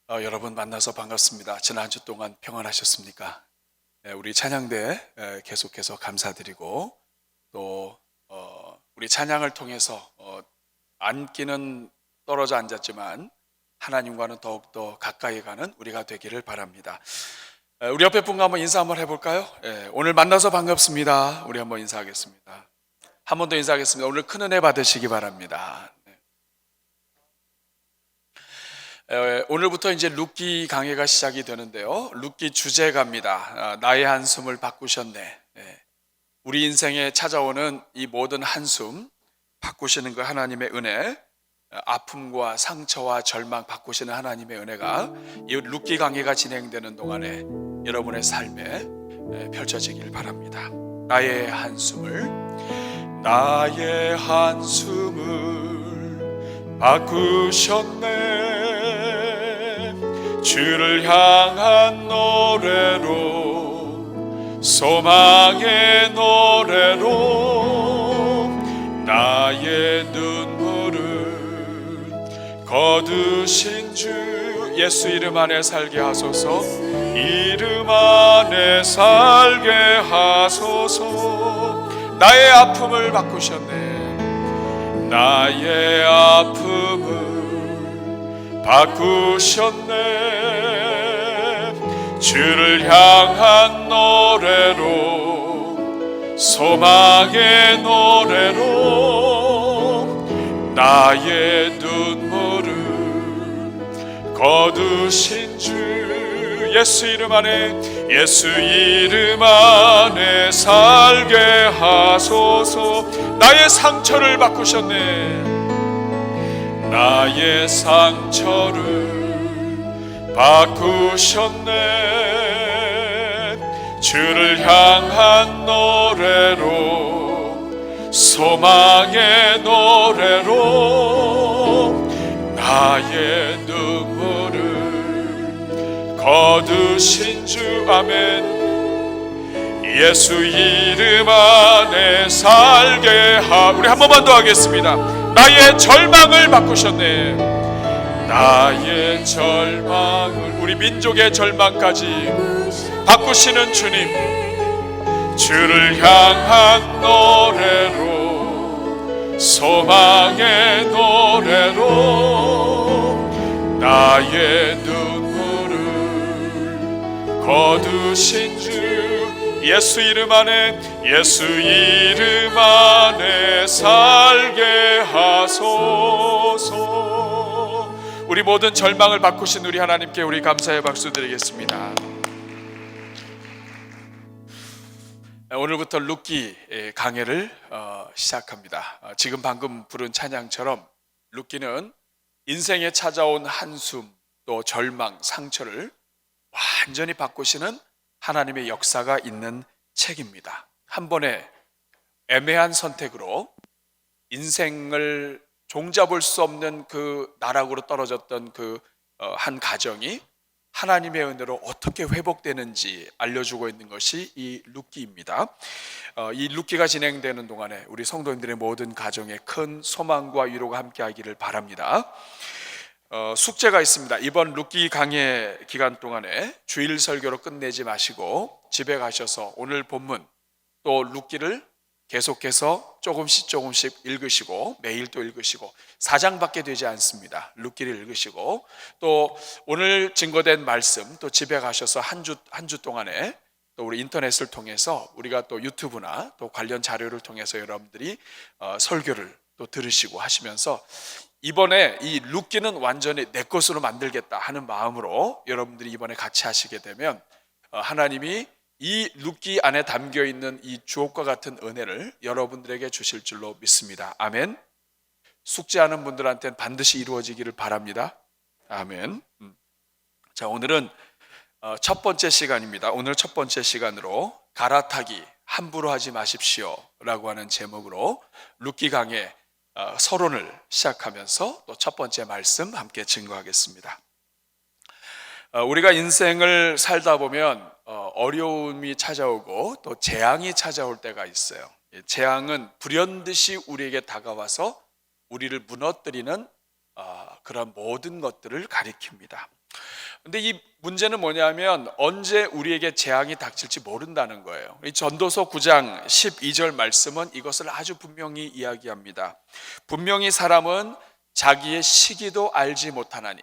여러분 만나서 반갑습니다. 지난 한 주 동안 평안하셨습니까? 우리 찬양대 계속해서 감사드리고 또 우리 찬양을 통해서 앉기는 떨어져 앉았지만 하나님과는 더욱더 가까이 가는 우리가 되기를 바랍니다. 우리 옆에 분과 한번 인사 한번 해볼까요? 오늘 만나서 반갑습니다. 우리 한번 인사하겠습니다. 한 번 더 인사하겠습니다. 오늘 큰 은혜 받으시기 바랍니다. 오늘부터 이제 룻기 강해가 시작이 되는데요. 룻기 주제가입니다. 나의 한숨을 바꾸셨네. 우리 인생에 찾아오는 이 모든 한숨 바꾸시는 그 하나님의 은혜, 아픔과 상처와 절망 바꾸시는 하나님의 은혜가 이 룻기 강해가 진행되는 동안에 여러분의 삶에 펼쳐지길 바랍니다. 나의 한숨을 바꾸셨네. 주를 향한 노래로, 소망의 노래로 나의 눈물을 거두신 주 예수 이름 안에 살게 하소서. 이름 안에 살게 하소서. 나의 아픔을 바꾸셨네. 나의 아픔을 바꾸셨네. 주를 향한 노래로, 소망의 노래로 나의 눈물을 거두신 주 예수 이름 안에, 예수 이름 안에 살게 하소서. 나의 상처를 바꾸셨네. 나의 상처를 바꾸셨네. 주를 향한 노래로, 소망의 노래로 나의 눈물을 거두신 주. 아멘. 예수 이름 안에 살게 우리 한 번만 더 하겠습니다. 나의 절망을 바꾸셨네. 나의 절망을, 우리 민족의 절망까지 바꾸시는 주님. 주를 향한 노래로, 소망의 노래로 나의 눈물을 거두신 주. 예수 이름 안에, 예수 이름 안에 살게 하소서. 우리 모든 절망을 바꾸신 우리 하나님께 우리 감사의 박수 드리겠습니다. 오늘부터 룻기 강해를 시작합니다. 지금 방금 부른 찬양처럼 룻기는 인생에 찾아온 한숨, 또 절망, 상처를 완전히 바꾸시는 하나님의 역사가 있는 책입니다. 한 번의 애매한 선택으로 인생을 종잡을 수 없는 그 나락으로 떨어졌던 그 한 가정이 하나님의 은혜로 어떻게 회복되는지 알려주고 있는 것이 이 룻기입니다. 이 룻기가 진행되는 동안에 우리 성도님들의 모든 가정에 큰 소망과 위로가 함께하기를 바랍니다. 숙제가 있습니다. 이번 룻기 강해 기간 동안에 주일 설교로 끝내지 마시고 집에 가셔서 오늘 본문 또 룻기를 계속해서 조금씩 읽으시고, 매일 또 읽으시고, 4장밖에 되지 않습니다. 룻기를 읽으시고, 또 오늘 증거된 말씀 또 집에 가셔서 한 주 동안에 또 우리 인터넷을 통해서 우리가 또 유튜브나 또 관련 자료를 통해서 여러분들이 설교를 또 들으시고 하시면서 이번에 이 룻기는 완전히 내 것으로 만들겠다 하는 마음으로 여러분들이 이번에 같이 하시게 되면 하나님이 이 룻기 안에 담겨있는 이 주옥과 같은 은혜를 여러분들에게 주실 줄로 믿습니다. 아멘. 숙제하는 분들한테는 반드시 이루어지기를 바랍니다. 아멘. 자, 오늘은 첫 번째 시간입니다. 오늘 첫 번째 시간으로 갈아타기 함부로 하지 마십시오 라고 하는 제목으로 룻기 강해 서론을 시작하면서 또 첫 번째 말씀 함께 증거하겠습니다. 우리가 인생을 살다 보면 어려움이 찾아오고 또 재앙이 찾아올 때가 있어요. 재앙은 불현듯이 우리에게 다가와서 우리를 무너뜨리는 그런 모든 것들을 가리킵니다. 근데 이 문제는 뭐냐면 언제 우리에게 재앙이 닥칠지 모른다는 거예요. 이 전도서 9장 12절 말씀은 이것을 아주 분명히 이야기합니다. 분명히 사람은 자기의 시기도 알지 못하나니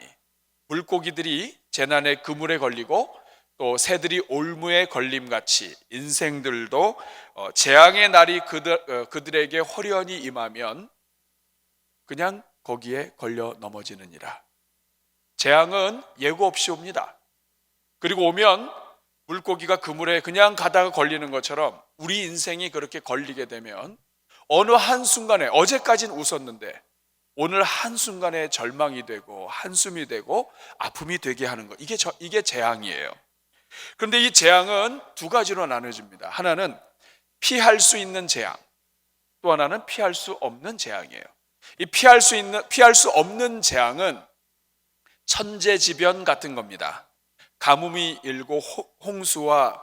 물고기들이 재난의 그물에 걸리고 또 새들이 올무에 걸림같이 인생들도 재앙의 날이 그들에게 호련히 임하면 그냥 거기에 걸려 넘어지느니라. 재앙은 예고 없이 옵니다. 그리고 오면 물고기가 그물에 그냥 가다가 걸리는 것처럼 우리 인생이 그렇게 걸리게 되면 어느 한순간에 어제까지는 웃었는데 오늘 한순간에 절망이 되고 한숨이 되고 아픔이 되게 하는 것, 이게 재앙이에요. 그런데 이 재앙은 두 가지로 나눠집니다. 하나는 피할 수 있는 재앙, 또 하나는 피할 수 없는 재앙이에요. 이 피할 수 없는 재앙은 천재지변 같은 겁니다. 가뭄이 일고 홍수와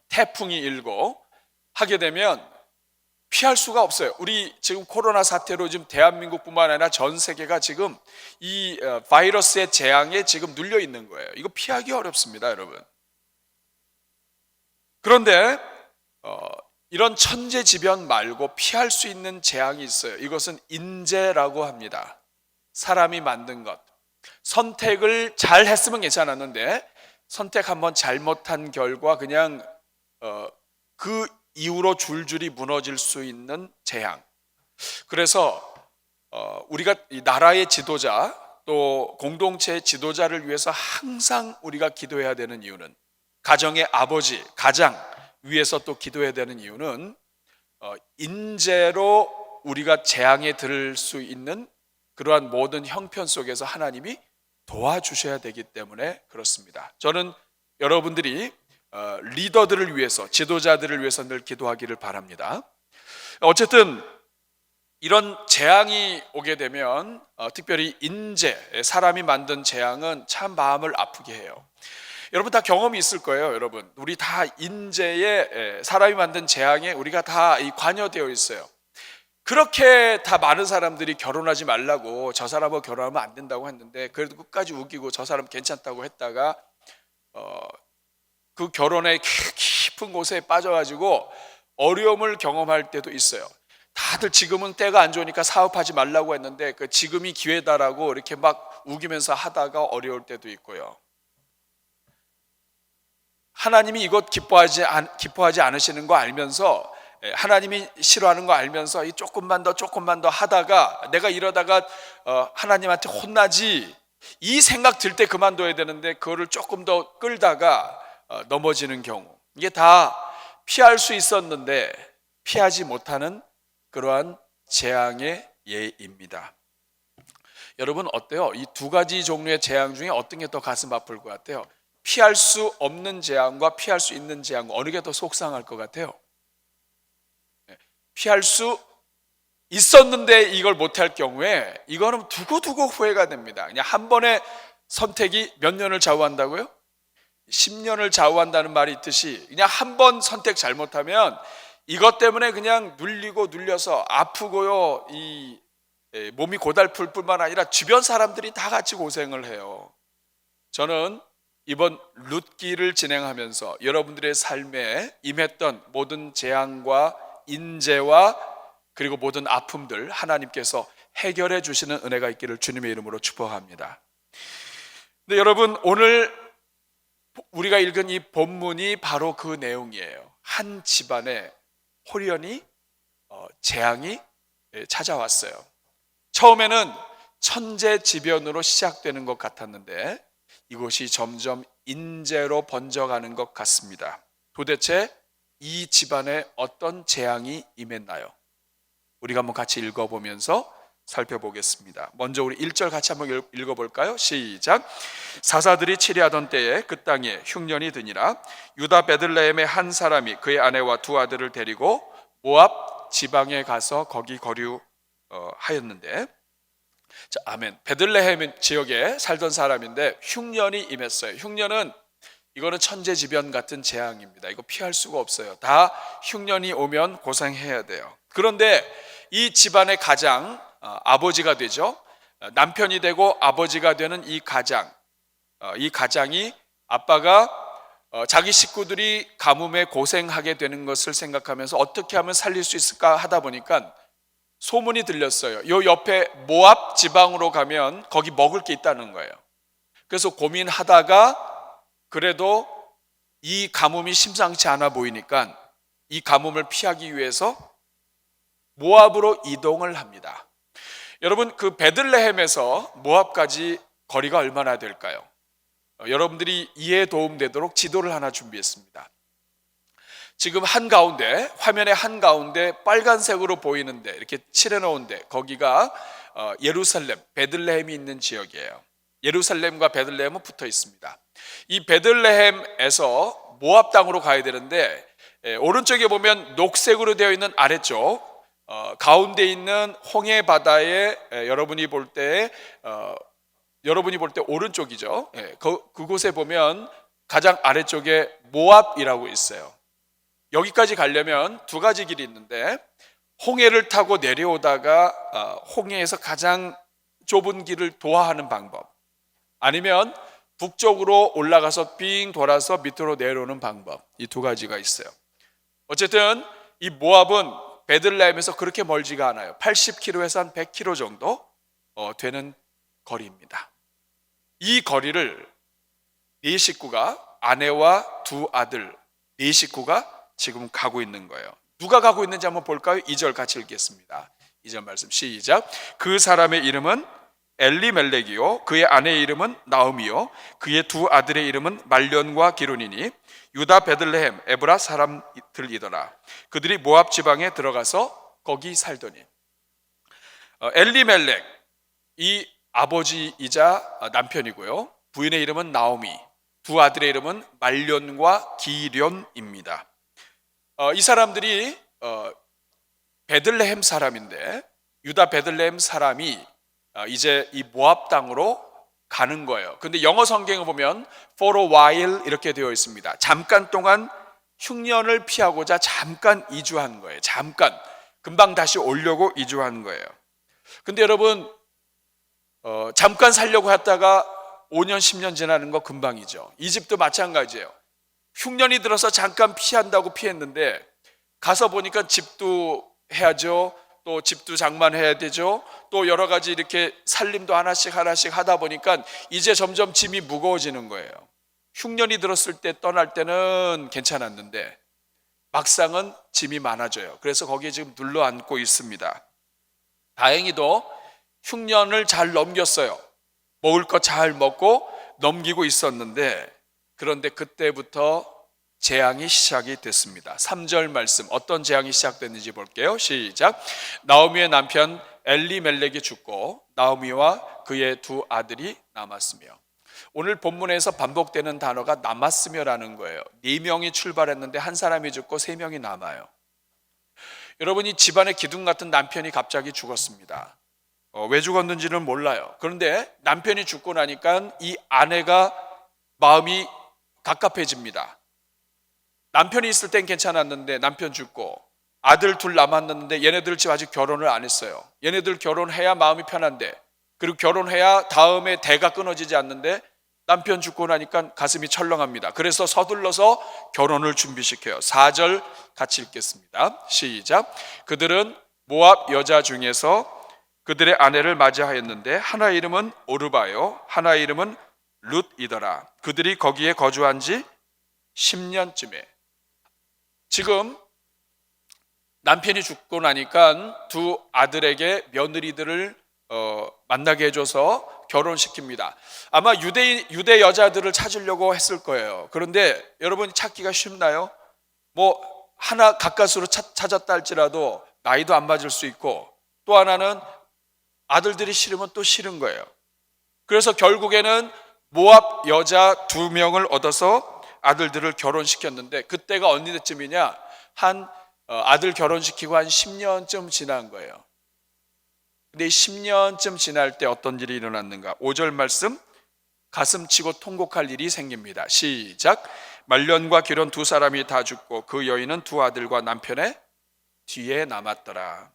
태풍이 일고 하게 되면 피할 수가 없어요. 우리 지금 코로나 사태로 지금 대한민국뿐만 아니라 전 세계가 지금 이 바이러스의 재앙에 지금 눌려 있는 거예요. 이거 피하기 어렵습니다, 여러분. 그런데 이런 천재지변 말고 피할 수 있는 재앙이 있어요. 이것은 인재라고 합니다. 사람이 만든 것. 선택을 잘 했으면 괜찮았는데 선택 한번 잘못한 결과 그냥 그 이후로 줄줄이 무너질 수 있는 재앙. 그래서 우리가 이 나라의 지도자 또 공동체의 지도자를 위해서 항상 우리가 기도해야 되는 이유는, 가정의 아버지, 가장 위해서 또 기도해야 되는 이유는 인재로 우리가 재앙에 들을 수 있는 그러한 모든 형편 속에서 하나님이 도와주셔야 되기 때문에 그렇습니다. 저는 여러분들이 리더들을 위해서, 지도자들을 위해서 늘 기도하기를 바랍니다. 어쨌든 이런 재앙이 오게 되면 특별히 인재, 사람이 만든 재앙은 참 마음을 아프게 해요. 여러분 다 경험이 있을 거예요. 여러분 우리 다 인재에, 사람이 만든 재앙에 우리가 다 관여되어 있어요. 그렇게 다 많은 사람들이 결혼하지 말라고, 저 사람하고 결혼하면 안 된다고 했는데 그래도 끝까지 우기고 저 사람 괜찮다고 했다가 그 결혼의 깊은 곳에 빠져가지고 어려움을 경험할 때도 있어요. 다들 지금은 때가 안 좋으니까 사업하지 말라고 했는데 그 지금이 기회다라고 이렇게 막 우기면서 하다가 어려울 때도 있고요. 하나님이 이것 기뻐하지 않으시는 거 알면서, 하나님이 싫어하는 거 알면서 조금만 더 하다가 내가 이러다가 하나님한테 혼나지, 이 생각 들 때 그만둬야 되는데 그거를 조금 더 끌다가 넘어지는 경우, 이게 다 피할 수 있었는데 피하지 못하는 그러한 재앙의 예입니다. 여러분 어때요? 이 두 가지 종류의 재앙 중에 어떤 게 더 가슴 아플 것 같아요? 피할 수 없는 재앙과 피할 수 있는 재앙, 어느 게 더 속상할 것 같아요? 피할 수 있었는데 이걸 못할 경우에 이거는 두고두고 후회가 됩니다. 그냥 한 번의 선택이 몇 년을 좌우한다고요? 10년을 좌우한다는 말이 있듯이 그냥 한 번 선택 잘못하면 이것 때문에 그냥 눌려서 아프고요, 이 몸이 고달플 뿐만 아니라 주변 사람들이 다 같이 고생을 해요. 저는 이번 룻기를 진행하면서 여러분들의 삶에 임했던 모든 재앙과 인재와 그리고 모든 아픔들 하나님께서 해결해 주시는 은혜가 있기를 주님의 이름으로 축복합니다. 근데 여러분 오늘 우리가 읽은 이 본문이 바로 그 내용이에요. 한 집안에 호련히 재앙이 찾아왔어요. 처음에는 천재지변으로 시작되는 것 같았는데 이것이 점점 인재로 번져가는 것 같습니다. 도대체 이 집안에 어떤 재앙이 임했나요? 우리가 한번 같이 읽어보면서 살펴보겠습니다. 먼저 우리 1절 같이 한번 읽어볼까요? 시작. 사사들이 치리하던 때에 그 땅에 흉년이 드니라. 유다 베들레헴의 한 사람이 그의 아내와 두 아들을 데리고 모압 지방에 가서 거기 거류하였는데, 자, 아멘. 베들레헴 지역에 살던 사람인데 흉년이 임했어요. 흉년은 이거는 천재지변 같은 재앙입니다. 이거 피할 수가 없어요. 다 흉년이 오면 고생해야 돼요. 그런데 이 집안의 가장 아버지가 되죠. 남편이 되고 아버지가 되는 이 가장, 이 가장이 아빠가 자기 식구들이 가뭄에 고생하게 되는 것을 생각하면서 어떻게 하면 살릴 수 있을까 하다 보니까 소문이 들렸어요. 요 옆에 모압 지방으로 가면 거기 먹을 게 있다는 거예요. 그래서 고민하다가 그래도 이 가뭄이 심상치 않아 보이니까 이 가뭄을 피하기 위해서 모압으로 이동을 합니다. 여러분, 그 베들레헴에서 모압까지 거리가 얼마나 될까요? 여러분들이 이해에 도움되도록 지도를 하나 준비했습니다. 지금 한가운데, 화면의 한가운데 빨간색으로 보이는데 이렇게 칠해놓은데 거기가 예루살렘, 베들레헴이 있는 지역이에요. 예루살렘과 베들레헴은 붙어 있습니다. 이 베들레헴에서 모압 땅으로 가야 되는데 오른쪽에 보면 녹색으로 되어 있는 아래쪽 가운데 있는 홍해 바다에 여러분이 볼 때 오른쪽이죠. 그곳에 보면 가장 아래쪽에 모압이라고 있어요. 여기까지 가려면 두 가지 길이 있는데 홍해를 타고 내려오다가 홍해에서 가장 좁은 길을 도하하는 방법, 아니면 북쪽으로 올라가서 빙 돌아서 밑으로 내려오는 방법, 이 두 가지가 있어요. 어쨌든 이 모압은 베들레헴에서 그렇게 멀지가 않아요. 80km에서 한 100km 정도 되는 거리입니다. 이 거리를 네 식구가, 아내와 두 아들, 네 식구가 지금 가고 있는 거예요. 누가 가고 있는지 한번 볼까요? 2절 같이 읽겠습니다. 2절 말씀 시작. 그 사람의 이름은 엘리멜렉이요, 그의 아내의 이름은 나오미요, 그의 두 아들의 이름은 말련과 기론이니 유다 베들레헴 에브라 사람들이더라. 그들이 모압 지방에 들어가서 거기 살더니. 엘리멜렉, 이 아버지이자 남편이고요, 부인의 이름은 나오미, 두 아들의 이름은 말련과 기련입니다. 이 사람들이 베들레헴 사람인데 유다 베들레헴 사람이 이제 이 모압 땅으로 가는 거예요. 근데 영어 성경에 보면 for a while 이렇게 되어 있습니다. 잠깐 동안 흉년을 피하고자 잠깐 이주한 거예요. 잠깐, 금방 다시 오려고 이주한 거예요. 근데 여러분, 잠깐 살려고 했다가 5년 10년 지나는 거 금방이죠. 이집도 마찬가지예요. 흉년이 들어서 잠깐 피한다고 피했는데 가서 보니까 집도 해야죠. 또 집도 장만해야 되죠. 또 여러 가지 이렇게 살림도 하나씩 하다 보니까 이제 점점 짐이 무거워지는 거예요. 흉년이 들었을 때 떠날 때는 괜찮았는데 막상은 짐이 많아져요. 그래서 거기에 지금 눌러앉고 있습니다. 다행히도 흉년을 잘 넘겼어요. 먹을 거 잘 먹고 넘기고 있었는데 그런데 그때부터 재앙이 시작이 됐습니다. 3절 말씀, 어떤 재앙이 시작됐는지 볼게요. 시작. 나오미의 남편 엘리멜렉이 죽고 나오미와 그의 두 아들이 남았으며. 오늘 본문에서 반복되는 단어가 남았으며라는 거예요. 4명이 출발했는데 한 사람이 죽고 3명이 남아요. 여러분이 집안의 기둥 같은 남편이 갑자기 죽었습니다. 왜 죽었는지는 몰라요. 그런데 남편이 죽고 나니까 이 아내가 마음이 갑갑해집니다. 남편이 있을 땐 괜찮았는데 남편 죽고 아들 둘 남았는데 얘네들 지금 아직 결혼을 안 했어요. 얘네들 결혼해야 마음이 편한데, 그리고 결혼해야 다음에 대가 끊어지지 않는데 남편 죽고 나니까 가슴이 철렁합니다. 그래서 서둘러서 결혼을 준비시켜요. 4절 같이 읽겠습니다. 시작. 그들은 모압 여자 중에서 그들의 아내를 맞이하였는데 하나의 이름은 오르바요, 하나의 이름은 룻이더라. 그들이 거기에 거주한 지 10년쯤에. 지금 남편이 죽고 나니까 두 아들에게 며느리들을 만나게 해줘서 결혼시킵니다. 아마 유대 여자들을 찾으려고 했을 거예요. 그런데 여러분 찾기가 쉽나요? 뭐 하나 가까스로 찾았다 할지라도 나이도 안 맞을 수 있고, 또 하나는 아들들이 싫으면 또 싫은 거예요. 그래서 결국에는 모압 여자 2명을 얻어서 아들들을 결혼시켰는데 그때가 언제쯤이냐? 아들 결혼시키고 한 10년쯤 지난 거예요. 근데 10년쯤 지날 때 어떤 일이 일어났는가? 5절 말씀, 가슴 치고 통곡할 일이 생깁니다. 시작. 말련과 기련 두 사람이 다 죽고 그 여인은 두 아들과 남편의 뒤에 남았더라.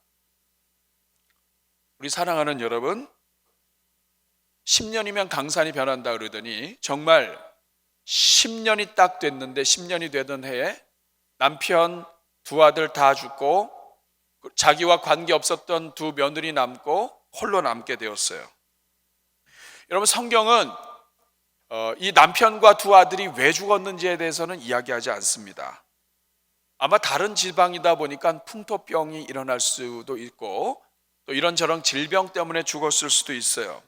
우리 사랑하는 여러분, 10년이면 강산이 변한다 그러더니 정말 10년이 딱 됐는데 10년이 되던 해에 남편 두 아들 다 죽고 자기와 관계 없었던 두 며느리 남고 홀로 남게 되었어요. 여러분, 성경은 이 남편과 두 아들이 왜 죽었는지에 대해서는 이야기하지 않습니다. 아마 다른 지방이다 보니까 풍토병이 일어날 수도 있고 또 이런저런 질병 때문에 죽었을 수도 있어요.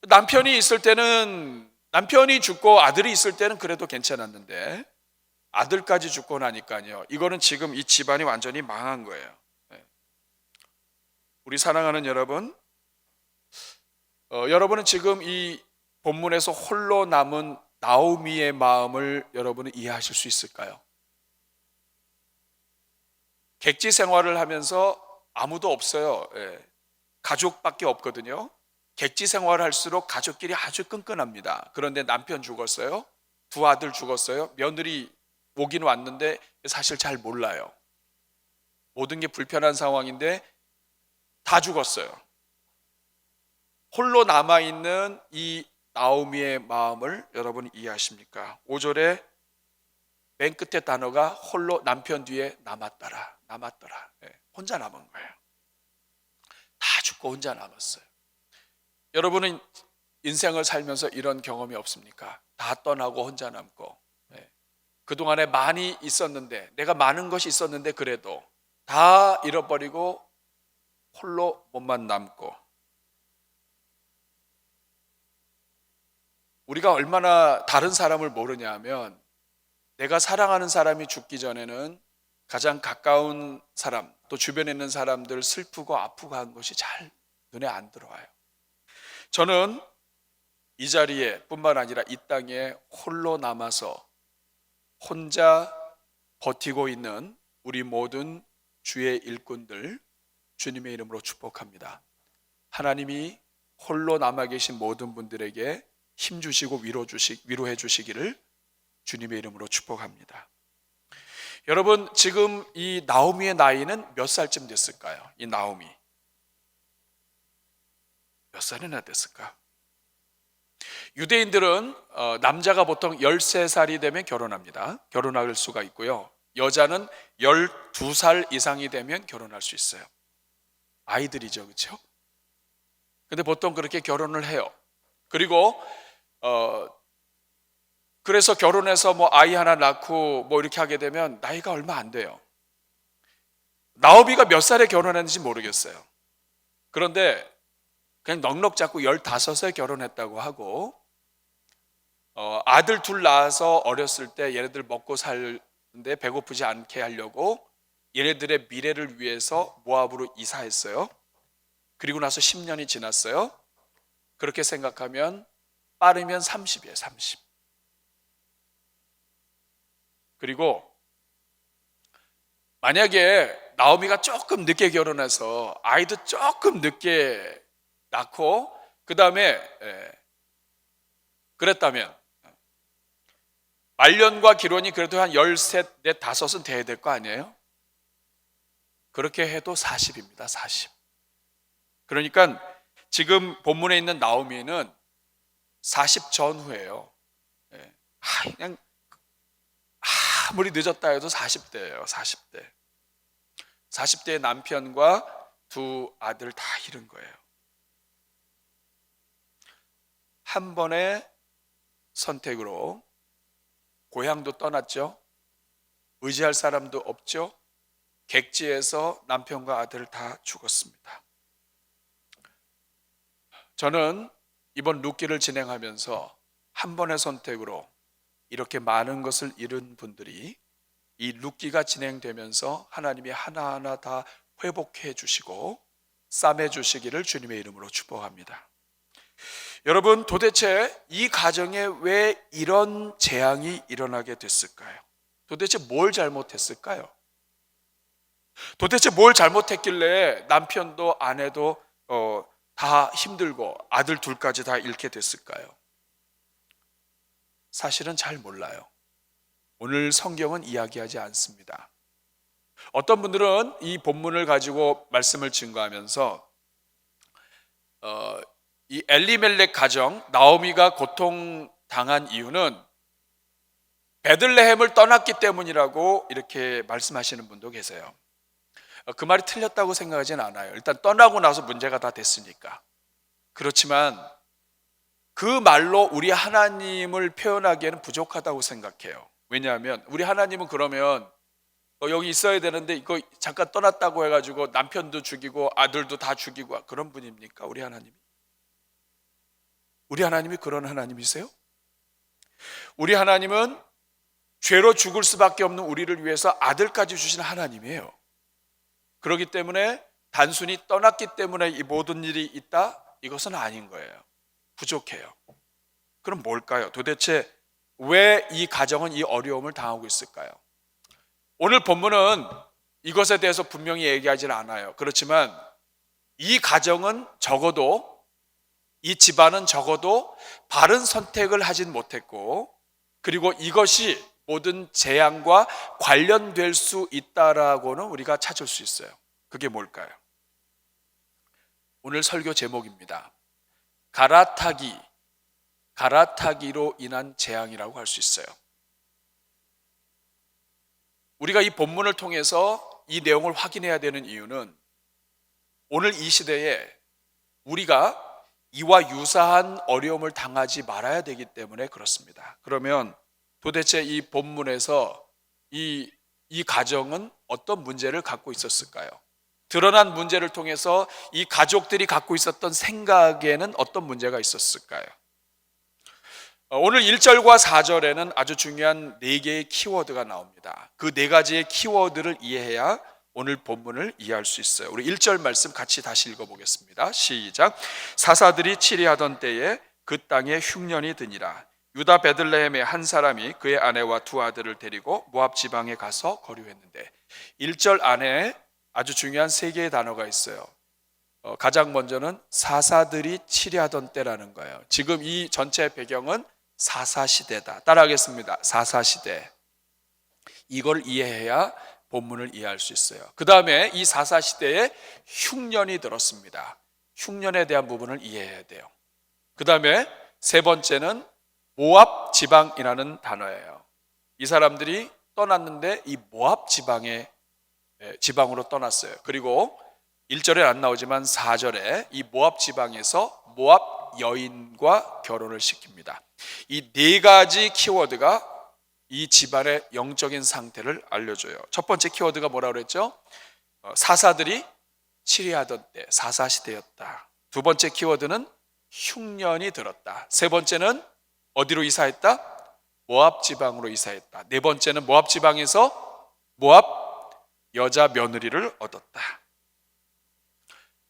남편이 있을 때는, 남편이 죽고 아들이 있을 때는 그래도 괜찮았는데 아들까지 죽고 나니까요, 이거는 지금 이 집안이 완전히 망한 거예요. 우리 사랑하는 여러분, 여러분은 지금 이 본문에서 홀로 남은 나오미의 마음을 여러분은 이해하실 수 있을까요? 객지 생활을 하면서 아무도 없어요. 가족밖에 없거든요. 객지 생활을 할수록 가족끼리 아주 끈끈합니다. 그런데 남편 죽었어요. 두 아들 죽었어요. 며느리 오긴 왔는데 사실 잘 몰라요. 모든 게 불편한 상황인데 다 죽었어요. 홀로 남아있는 이 나오미의 마음을 여러분 이해하십니까? 5절에 맨 끝에 단어가 홀로 남편 뒤에 남았더라. 혼자 남은 거예요. 다 죽고 혼자 남았어요. 여러분은 인생을 살면서 이런 경험이 없습니까? 다 떠나고 혼자 남고, 그동안에 많이 있었는데, 내가 많은 것이 있었는데 그래도 다 잃어버리고 홀로 몸만 남고. 우리가 얼마나 다른 사람을 모르냐 하면, 내가 사랑하는 사람이 죽기 전에는 가장 가까운 사람, 또 주변에 있는 사람들 슬프고 아프고 한 것이 잘 눈에 안 들어와요. 저는 이 자리에 뿐만 아니라 이 땅에 홀로 남아서 혼자 버티고 있는 우리 모든 주의 일꾼들 주님의 이름으로 축복합니다. 하나님이 홀로 남아 계신 모든 분들에게 힘 주시고 위로해 주시기를 주님의 이름으로 축복합니다. 여러분, 지금 이 나오미의 나이는 몇 살쯤 됐을까요? 이 나오미 몇 살이나 됐을까? 유대인들은 남자가 보통 13살이 되면 결혼합니다. 결혼할 수가 있고요. 여자는 12살 이상이 되면 결혼할 수 있어요. 아이들이죠, 그렇죠? 근데 보통 그렇게 결혼을 해요. 그리고 그래서 결혼해서 뭐 아이 하나 낳고 뭐 이렇게 하게 되면 나이가 얼마 안 돼요. 나오미가 몇 살에 결혼했는지 모르겠어요. 그런데 그냥 넉넉 잡고 15에 결혼했다고 하고, 아들 둘 낳아서 어렸을 때 얘네들 먹고 살는데 배고프지 않게 하려고 얘네들의 미래를 위해서 모압으로 이사했어요. 그리고 나서 10년이 지났어요. 그렇게 생각하면 빠르면 30이에요, 30. 그리고 만약에 나오미가 조금 늦게 결혼해서 아이도 조금 늦게 낳고 그 다음에 그랬다면 말년과 기론이 그래도 한 13, 5은 돼야 될 거 아니에요? 그렇게 해도 40입니다. 40. 그러니까 지금 본문에 있는 나오미는 40 전후예요. 그냥 아무리 늦었다 해도 40대예요. 40대. 40대의 남편과 두 아들 다 잃은 거예요. 한 번의 선택으로 고향도 떠났죠. 의지할 사람도 없죠. 객지에서 남편과 아들 다 죽었습니다. 저는 이번 룻기를 진행하면서 한 번의 선택으로 이렇게 많은 것을 잃은 분들이 이 룻기가 진행되면서 하나님이 하나하나 다 회복해 주시고 싸매 주시기를 주님의 이름으로 축복합니다. 여러분, 도대체 이 가정에 왜 이런 재앙이 일어나게 됐을까요? 도대체 뭘 잘못했을까요? 도대체 뭘 잘못했길래 남편도 아내도 다 힘들고 아들 둘까지 다 잃게 됐을까요? 사실은 잘 몰라요. 오늘 성경은 이야기하지 않습니다. 어떤 분들은 이 본문을 가지고 말씀을 증거하면서 이 엘리멜렉 가정, 나오미가 고통당한 이유는 베들레헴을 떠났기 때문이라고 이렇게 말씀하시는 분도 계세요. 그 말이 틀렸다고 생각하진 않아요. 일단 떠나고 나서 문제가 다 됐으니까. 그렇지만 그 말로 우리 하나님을 표현하기에는 부족하다고 생각해요. 왜냐하면 우리 하나님은 그러면 여기 있어야 되는데 이거 잠깐 떠났다고 해가지고 남편도 죽이고 아들도 다 죽이고 그런 분입니까? 우리 하나님이? 우리 하나님이 그런 하나님이세요? 우리 하나님은 죄로 죽을 수밖에 없는 우리를 위해서 아들까지 주신 하나님이에요. 그렇기 때문에 단순히 떠났기 때문에 이 모든 일이 있다? 이것은 아닌 거예요. 부족해요. 그럼 뭘까요? 도대체 왜 이 가정은 이 어려움을 당하고 있을까요? 오늘 본문은 이것에 대해서 분명히 얘기하지는 않아요. 그렇지만 이 가정은 적어도, 이 집안은 적어도 바른 선택을 하진 못했고, 그리고 이것이 모든 재앙과 관련될 수 있다라고는 우리가 찾을 수 있어요. 그게 뭘까요? 오늘 설교 제목입니다. 갈아타기로 인한 재앙이라고 할 수 있어요. 우리가 이 본문을 통해서 이 내용을 확인해야 되는 이유는 오늘 이 시대에 우리가 이와 유사한 어려움을 당하지 말아야 되기 때문에 그렇습니다. 그러면 도대체 이 본문에서 이 가정은 어떤 문제를 갖고 있었을까요? 드러난 문제를 통해서 이 가족들이 갖고 있었던 생각에는 어떤 문제가 있었을까요? 오늘 1절과 4절에는 아주 중요한 4개의 키워드가 나옵니다. 그 4가지의 키워드를 이해해야 오늘 본문을 이해할 수 있어요. 우리 1절 말씀 같이 다시 읽어보겠습니다. 시작. 사사들이 치리하던 때에 그 땅에 흉년이 드니라. 유다 베들레헴의 한 사람이 그의 아내와 2 아들을 데리고 모압 지방에 가서 거류했는데, 1절 안에 아주 중요한 3개의 단어가 있어요. 가장 먼저는 사사들이 치리하던 때라는 거예요. 지금 이 전체 배경은 사사시대다. 따라하겠습니다. 사사시대. 이걸 이해해야 본문을 이해할 수 있어요. 그 다음에 이 사사시대에 흉년이 들었습니다. 흉년에 대한 부분을 이해해야 돼요. 그 다음에 3번째는 모압 지방이라는 단어예요. 이 사람들이 떠났는데 이 모압 지방으로 떠났어요. 그리고 1절에 안 나오지만 4절에 이 모압 지방에서 모압 여인과 결혼을 시킵니다. 이 4가지 키워드가 이 집안의 영적인 상태를 알려줘요. 첫 번째 키워드가 뭐라고 그랬죠? 사사들이 치리하던 때, 사사시대였다. 2번째 키워드는 흉년이 들었다. 3번째는 어디로 이사했다? 모압 지방으로 이사했다. 4번째는 모압 지방에서 모압 여자 며느리를 얻었다.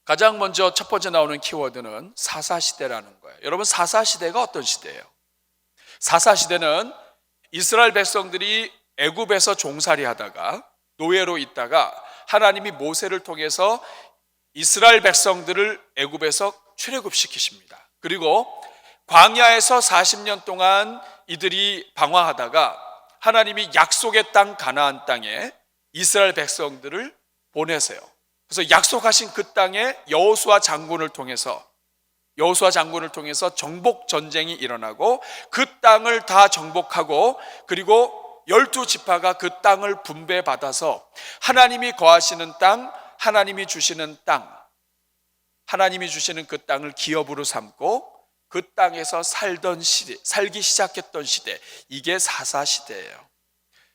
가장 먼저 첫 번째 나오는 키워드는 사사시대라는 거예요. 여러분, 사사시대가 어떤 시대예요? 사사시대는 이스라엘 백성들이 애굽에서 종살이 하다가 노예로 있다가 하나님이 모세를 통해서 이스라엘 백성들을 애굽에서 출애굽시키십니다. 그리고 광야에서 40년 동안 이들이 방황하다가 하나님이 약속의 땅 가나안 땅에 이스라엘 백성들을 보내세요. 그래서 약속하신 그 땅에 여호수아 장군을 통해서 정복 전쟁이 일어나고 그 땅을 다 정복하고, 그리고 12지파가 그 땅을 분배받아서 하나님이 거하시는 땅, 하나님이 주시는 그 땅을 기업으로 삼고 그 땅에서 살기 시작했던 시대, 이게 사사시대예요.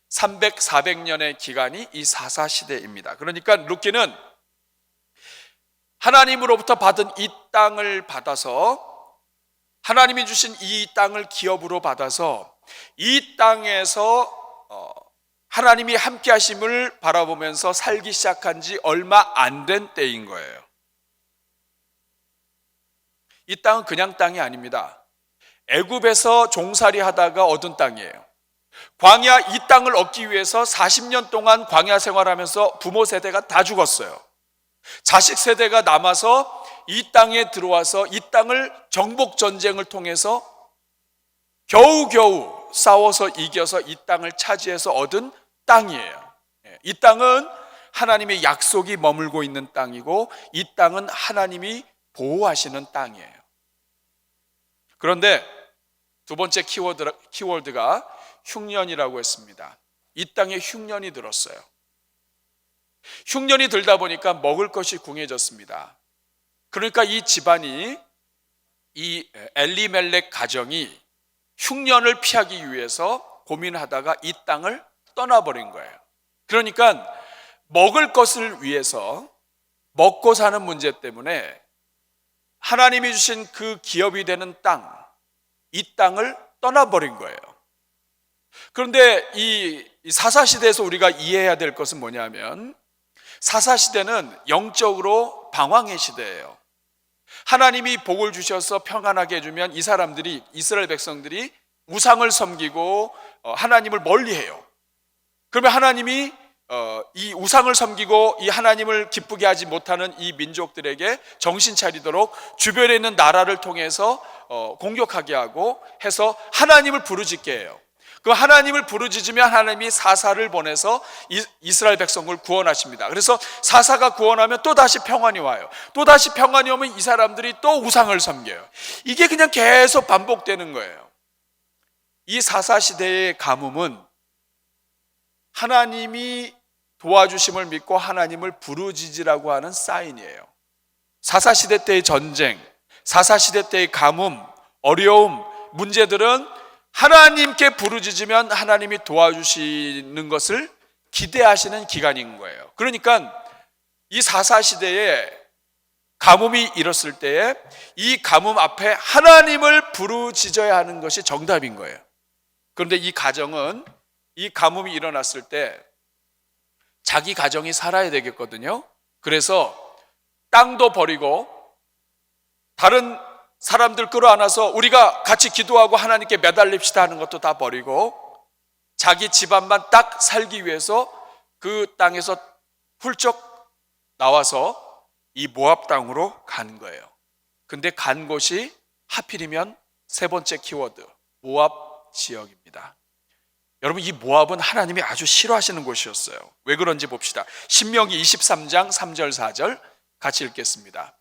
400년의 기간이 이 사사시대입니다. 그러니까 룻기는 하나님으로부터 받은 이 땅을 받아서, 하나님이 주신 이 땅을 기업으로 받아서 이 땅에서 하나님이 함께 하심을 바라보면서 살기 시작한 지 얼마 안 된 때인 거예요. 이 땅은 그냥 땅이 아닙니다. 애굽에서 종살이 하다가 얻은 땅이에요. 광야 이 땅을 얻기 위해서 40년 동안 광야 생활하면서 부모 세대가 다 죽었어요. 자식 세대가 남아서 이 땅에 들어와서 이 땅을 정복 전쟁을 통해서 겨우겨우 싸워서 이겨서 이 땅을 차지해서 얻은 땅이에요. 이 땅은 하나님의 약속이 머물고 있는 땅이고, 이 땅은 하나님이 보호하시는 땅이에요. 그런데 두 번째 키워드가 흉년이라고 했습니다. 이 땅에 흉년이 들었어요. 흉년이 들다 보니까 먹을 것이 궁해졌습니다. 그러니까 이 집안이, 이 엘리멜렉 가정이 흉년을 피하기 위해서 고민하다가 이 땅을 떠나버린 거예요. 그러니까 먹을 것을 위해서, 먹고 사는 문제 때문에 하나님이 주신 그 기업이 되는 땅, 이 땅을 떠나버린 거예요. 그런데 이 사사시대에서 우리가 이해해야 될 것은 뭐냐면, 사사시대는 영적으로 방황의 시대예요. 하나님이 복을 주셔서 평안하게 해주면 이 사람들이, 이스라엘 백성들이 우상을 섬기고 하나님을 멀리해요. 그러면 하나님이 이 우상을 섬기고 이 하나님을 기쁘게 하지 못하는 이 민족들에게 정신 차리도록 주변에 있는 나라를 통해서 공격하게 하고 해서 하나님을 부르짖게 해요. 그 하나님을 부르짖으면 하나님이 사사를 보내서 이스라엘 백성을 구원하십니다. 그래서 사사가 구원하면 또 다시 평안이 와요. 또 다시 평안이 오면 이 사람들이 또 우상을 섬겨요. 이게 그냥 계속 반복되는 거예요. 이 사사 시대의 가뭄은 하나님이 도와주심을 믿고 하나님을 부르짖으라고 하는 사인이에요. 사사 시대 때의 전쟁, 사사 시대 때의 가뭄, 어려움, 문제들은 하나님께 부르짖으면 하나님이 도와주시는 것을 기대하시는 기간인 거예요. 그러니까 이 사사 시대에 가뭄이 일었을 때에 이 가뭄 앞에 하나님을 부르짖어야 하는 것이 정답인 거예요. 그런데 이 가정은 이 가뭄이 일어났을 때 자기 가정이 살아야 되겠거든요. 그래서 땅도 버리고 다른 사람들 끌어안아서 우리가 같이 기도하고 하나님께 매달립시다 하는 것도 다 버리고 자기 집안만 딱 살기 위해서 그 땅에서 훌쩍 나와서 이 모압 땅으로 간 거예요. 근데 간 곳이 하필이면 세 번째 키워드, 모압 지역입니다. 여러분, 이 모압은 하나님이 아주 싫어하시는 곳이었어요. 왜 그런지 봅시다. 신명기 23장 3절 4절 같이 읽겠습니다.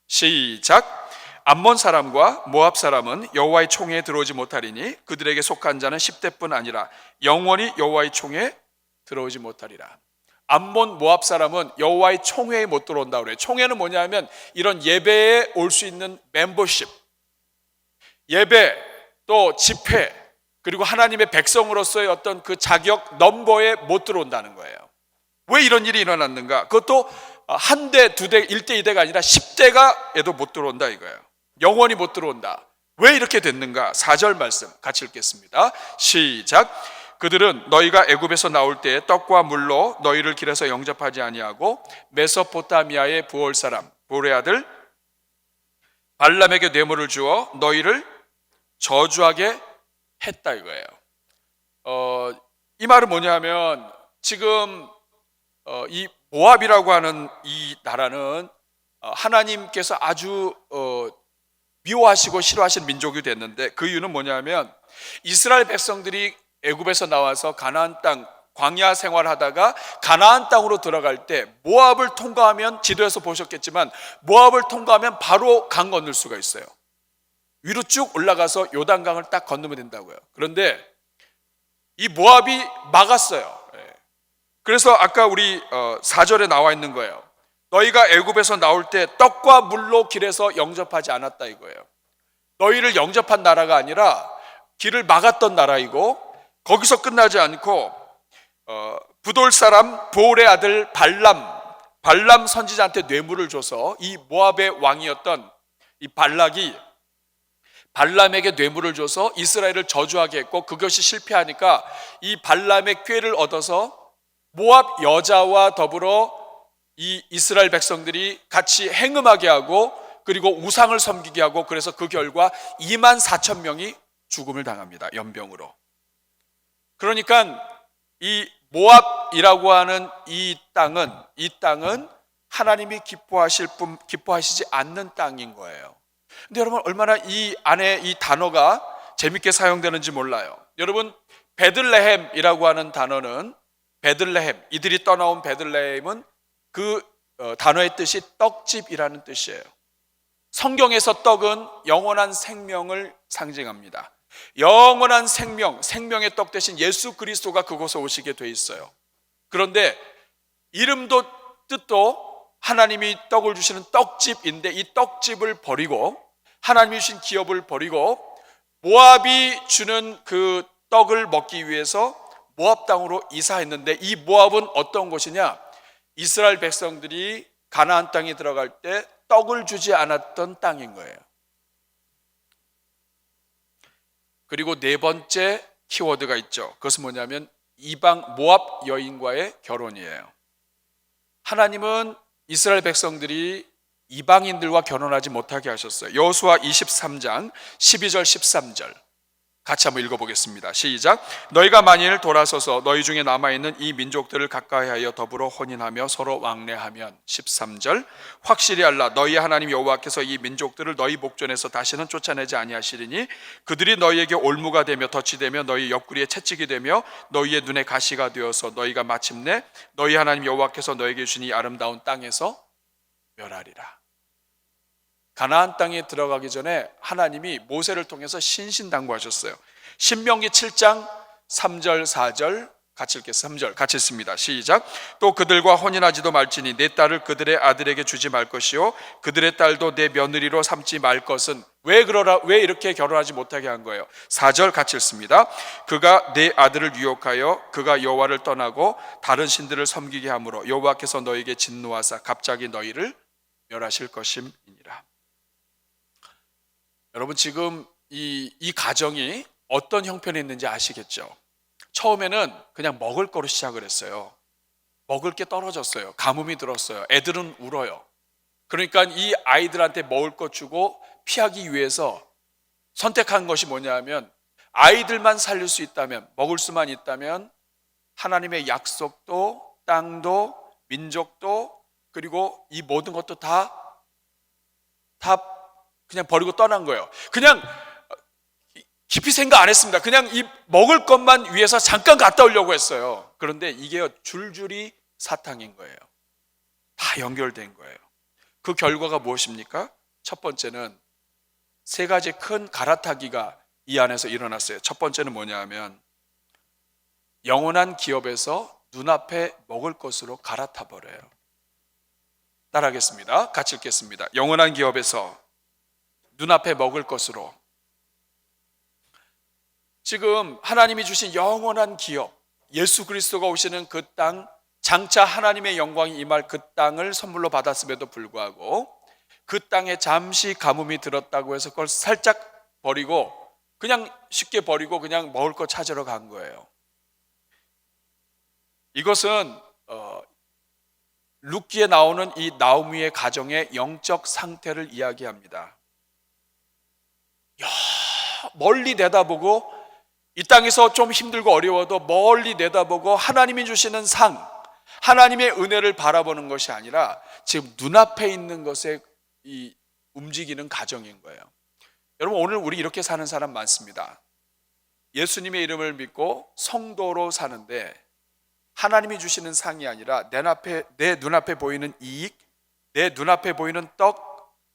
시작. 암몬 사람과 모압 사람은 여호와의 총회에 들어오지 못하리니 그들에게 속한 자는 10대뿐 아니라 영원히 여호와의 총회에 들어오지 못하리라. 암몬 모압 사람은 여호와의 총회에 못 들어온다고 그래요. 총회는 뭐냐면 이런 예배에 올 수 있는 멤버십, 예배 또 집회, 그리고 하나님의 백성으로서의 어떤 그 자격 넘버에 못 들어온다는 거예요. 왜 이런 일이 일어났는가? 그것도 한 대, 두 대, 1대, 2대가 아니라 10대가 얘도 못 들어온다 이거예요. 영원히 못 들어온다. 왜 이렇게 됐는가? 4절 말씀 같이 읽겠습니다. 시작. 그들은 너희가 애굽에서 나올 때에 떡과 물로 너희를 길에서 영접하지 아니하고 메소포타미아의 부올 사람 보레 아들 발람에게 뇌물을 주어 너희를 저주하게 했다 이거예요. 이 말은 뭐냐면 지금 이 모압이라고 하는 이 나라는 하나님께서 아주 미워하시고 싫어하시는 민족이 됐는데 그 이유는 뭐냐면 이스라엘 백성들이 애굽에서 나와서 가나안 땅 광야 생활하다가 가나안 땅으로 들어갈 때 모압을 통과하면, 지도에서 보셨겠지만 모압을 통과하면 바로 강 건널 수가 있어요. 위로 쭉 올라가서 요단강을 딱 건너면 된다고요. 그런데 이 모압이 막았어요. 그래서 아까 우리 4절에 나와 있는 거예요. 너희가 애굽에서 나올 때 떡과 물로 길에서 영접하지 않았다 이거예요. 너희를 영접한 나라가 아니라 길을 막았던 나라이고, 거기서 끝나지 않고 부돌 사람 보올의 아들 발람 선지자한테 뇌물을 줘서 이 모압의 왕이었던 이 발락이 발람에게 뇌물을 줘서 이스라엘을 저주하게 했고, 그것이 실패하니까 이 발람의 꾀를 얻어서 모압 여자와 더불어 이 이스라엘 백성들이 같이 행음하게 하고 그리고 우상을 섬기게 하고, 그래서 그 결과 24,000명이 죽음을 당합니다. 연병으로. 그러니까 이 모압이라고 하는 이 땅은 하나님이 기뻐하시지 않는 땅인 거예요. 근데 여러분, 얼마나 이 안에 이 단어가 재밌게 사용되는지 몰라요. 여러분, 베들레헴이라고 하는 단어는, 베들레헴, 이들이 떠나온 베들레헴은 그 단어의 뜻이 떡집이라는 뜻이에요. 성경에서 떡은 영원한 생명을 상징합니다. 영원한 생명, 생명의 떡 대신 예수 그리스도가 그곳에 오시게 돼 있어요. 그런데 이름도 뜻도 하나님이 떡을 주시는 떡집인데 이 떡집을 버리고 하나님이 주신 기업을 버리고 모압이 주는 그 떡을 먹기 위해서 모압 땅으로 이사했는데 이 모압은 어떤 곳이냐? 이스라엘 백성들이 가나안 땅에 들어갈 때 떡을 주지 않았던 땅인 거예요. 그리고 네 번째 키워드가 있죠. 그것은 뭐냐면 이방 모압 여인과의 결혼이에요. 하나님은 이스라엘 백성들이 이방인들과 결혼하지 못하게 하셨어요. 여호수아 23장 12절 13절 같이 한번 읽어보겠습니다. 시작. 너희가 만일 돌아서서 너희 중에 남아있는 이 민족들을 가까이하여 더불어 혼인하며 서로 왕래하면 13절 확실히 알라 너희 하나님 여호와께서 이 민족들을 너희 목전에서 다시는 쫓아내지 아니하시리니 그들이 너희에게 올무가 되며 덫이 되며 너희 옆구리에 채찍이 되며 너희의 눈에 가시가 되어서 너희가 마침내 너희 하나님 여호와께서 너희에게 주신 이 아름다운 땅에서 멸하리라. 가나안 땅에 들어가기 전에 하나님이 모세를 통해서 신신당부하셨어요. 신명기 7장 3절 4절 같이 읽겠습니다. 3절 같이 읽습니다. 시작. 또 그들과 혼인하지도 말지니 내 딸을 그들의 아들에게 주지 말 것이요 그들의 딸도 내 며느리로 삼지 말 것은 왜 이렇게 결혼하지 못하게 한 거예요? 4절 같이 읽습니다. 그가 내 아들을 유혹하여 그가 여호와를 떠나고 다른 신들을 섬기게 함으로 여호와께서 너에게 진노하사 갑자기 너희를 멸하실 것임이니라. 여러분 지금 이 가정이 어떤 형편이 있는지 아시겠죠? 처음에는 그냥 먹을 거로 시작을 했어요. 먹을 게 떨어졌어요. 가뭄이 들었어요. 애들은 울어요. 그러니까 이 아이들한테 먹을 거 주고 피하기 위해서 선택한 것이 뭐냐 하면 아이들만 살릴 수 있다면 먹을 수만 있다면 하나님의 약속도 땅도 민족도 그리고 이 모든 것도 다 그냥 버리고 떠난 거예요. 그냥 깊이 생각 안 했습니다. 그냥 이 먹을 것만 위해서 잠깐 갔다 오려고 했어요. 그런데 이게 줄줄이 사탕인 거예요. 다 연결된 거예요. 그 결과가 무엇입니까? 첫 번째는 세 가지 큰 갈아타기가 이 안에서 일어났어요. 첫 번째는 뭐냐 하면 영원한 기업에서 눈앞에 먹을 것으로 갈아타 버려요. 따라하겠습니다. 같이 읽겠습니다. 영원한 기업에서 눈앞에 먹을 것으로. 지금 하나님이 주신 영원한 기업, 예수 그리스도가 오시는 그 땅, 장차 하나님의 영광이 임할 그 땅을 선물로 받았음에도 불구하고 그 땅에 잠시 가뭄이 들었다고 해서 그걸 살짝 버리고 그냥 쉽게 버리고 그냥 먹을 거 찾으러 간 거예요. 이것은 룻기에 나오는 이 나오미의 가정의 영적 상태를 이야기합니다. 멀리 내다보고 이 땅에서 좀 힘들고 어려워도 멀리 내다보고 하나님이 주시는 상, 하나님의 은혜를 바라보는 것이 아니라 지금 눈앞에 있는 것에 이 움직이는 가정인 거예요. 여러분 오늘 우리 이렇게 사는 사람 많습니다. 예수님의 이름을 믿고 성도로 사는데 하나님이 주시는 상이 아니라 내 눈앞에 보이는 이익, 내 눈앞에 보이는 떡,